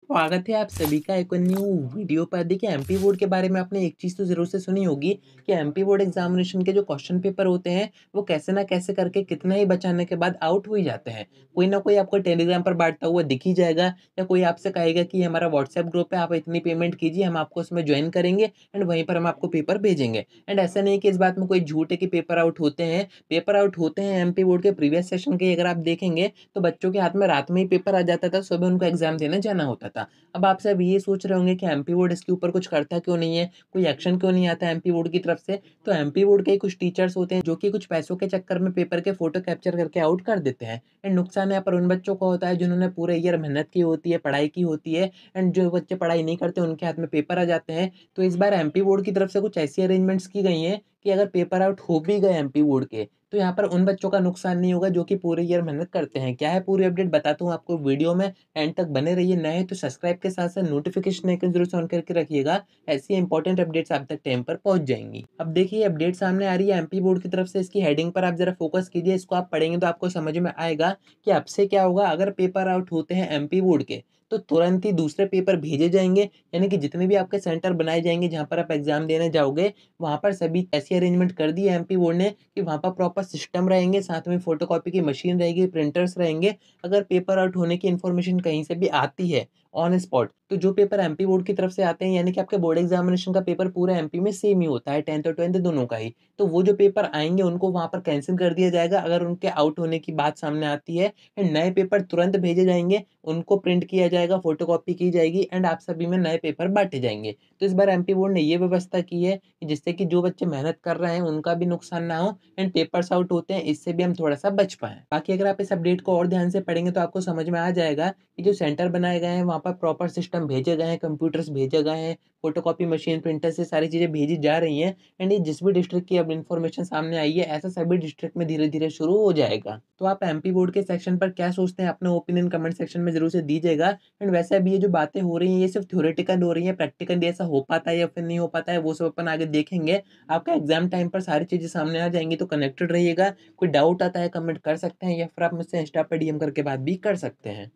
स्वागत है आप सभी का एक न्यू वीडियो पर। देखिए एमपी बोर्ड के बारे में आपने एक चीज़ तो ज़रूर से सुनी होगी कि एमपी बोर्ड एग्जामिनेशन के जो क्वेश्चन पेपर होते हैं वो कैसे ना कैसे करके कितना ही बचाने के बाद आउट हो ही जाते हैं। कोई ना कोई आपको टेलीग्राम पर बांटता हुआ दिख ही जाएगा या कोई आपसे कहेगा कि ये हमारा व्हाट्सएप ग्रुप है, आप इतनी पेमेंट कीजिए, हम आपको उसमें ज्वाइन करेंगे एंड वहीं पर हम आपको पेपर भेजेंगे। एंड ऐसा नहीं कि इस बात में कोई झूठ है कि पेपर आउट होते हैं। पेपर आउट होते हैं एमपी बोर्ड के प्रीवियस सेशन के। अगर आप देखेंगे तो बच्चों के हाथ में रात में ही पेपर आ जाता था, सुबह उनको एग्जाम देने जाना होता था। अब आप सब ये सोच रहे होंगे कि एमपी बोर्ड इसके ऊपर कुछ करता क्यों नहीं है, कोई एक्शन क्यों नहीं आता एमपी बोर्ड की तरफ से। तो एमपी बोर्ड के ही कुछ टीचर्स होते हैं जो कि कुछ पैसों के चक्कर में पेपर के फोटो कैप्चर करके आउट कर देते हैं। एंड नुकसान यहाँ पर उन बच्चों को होता है जिन्होंने पूरे ईयर मेहनत की होती है, पढ़ाई की होती है। एंड जो बच्चे पढ़ाई नहीं करते उनके हाथ में पेपर आ जाते हैं। तो इस बार एमपी बोर्ड की तरफ से कुछ ऐसी अरेंजमेंट्स की गई हैं कि अगर पेपर आउट हो भी गए एमपी बोर्ड के तो यहाँ पर उन बच्चों का नुकसान नहीं होगा जो कि पूरे ईयर मेहनत करते हैं। क्या है पूरी अपडेट बताता हूँ आपको वीडियो में, एंड तक बने रहिए। नए हैं तो सब्सक्राइब के साथ साथ नोटिफिकेशन आइकन जरूर से ऑन करके रखिएगा। ऐसी इंपॉर्टेंट अपडेट्स आप तक टाइम पर पहुंच जाएंगी। अब देखिए अपडेट सामने आ रही है एमपी बोर्ड की तरफ से। इसकी हेडिंग पर आप जरा फोकस कीजिए, इसको आप पढ़ेंगे तो आपको समझ में आएगा कि अब से क्या होगा। अगर पेपर आउट होते हैं एमपी बोर्ड के तो तुरंत ही दूसरे पेपर भेजे जाएंगे। यानी कि जितने भी आपके सेंटर बनाए जाएंगे जहां पर आप एग्जाम देने जाओगे वहां पर सभी ऐसी अरेंजमेंट कर दी है एमपी बोर्ड ने कि वहां पर प्रॉपर सिस्टम रहेंगे, साथ में फोटोकॉपी की मशीन रहेगी, प्रिंटर्स रहेंगे। अगर पेपर आउट होने की इन्फॉर्मेशन कहीं से भी आती है ऑन स्पॉट, तो जो पेपर एमपी बोर्ड की तरफ से आते हैं, यानी कि आपके बोर्ड एग्जामिनेशन का पेपर पूरा एमपी में सेम ही होता है, 10th और 12th दोनों का ही। तो वो जो पेपर आएंगे उनको वहां पर कैंसिल कर दिया जाएगा अगर उनके आउट होने की बात सामने आती है। एंड नए पेपर तुरंत भेजे जाएंगे, उनको प्रिंट किया जाएगा, फोटोकॉपी की जाएगी एंड आप सभी में नए पेपर बांटे जाएंगे। तो इस बार एमपी बोर्ड ने ये व्यवस्था की है कि जिससे कि जो बच्चे मेहनत कर रहे हैं उनका भी नुकसान ना हो एंड पेपर्स आउट होते हैं इससे भी हम थोड़ा सा बच पाएँ। बाकी अगर आप इस अपडेट को और ध्यान से पढ़ेंगे तो आपको समझ में आ जाएगा कि जो सेंटर बनाए गए हैं वहाँ पर प्रॉपर सिस्टम भेजे गए हैं, कंप्यूटर्स भेजे गए हैं, फोटोकॉपी मशीन, प्रिंटर से सारी चीज़ें भेजी जा रही हैं। एंड ये जिस भी डिस्ट्रिक्ट की अब इन्फॉर्मेशन सामने आई है ऐसा सभी डिस्ट्रिक्ट में धीरे-धीरे शुरू हो जाएगा। तो आप एमपी बोर्ड के सेक्शन पर क्या सोचते हैं, अपना ओपिनियन कमेंट सेक्शन में ज़रूर से दीजिएगा। एंड वैसे अभी ये जो बातें हो रही हैं ये सिर्फ थ्योरेटिकल हो रही हैं, प्रैक्टिकली ऐसा हो पाता है या फिर नहीं हो पाता है वो सब अपन आगे देखेंगे। आपका एग्जाम टाइम पर सारी चीज़ें सामने आ जाएँगी तो कनेक्टेड रहिएगा। कोई डाउट आता है कमेंट कर सकते हैं या फिर आप मुझसे इंस्टा पे डीएम करके बात भी कर सकते हैं।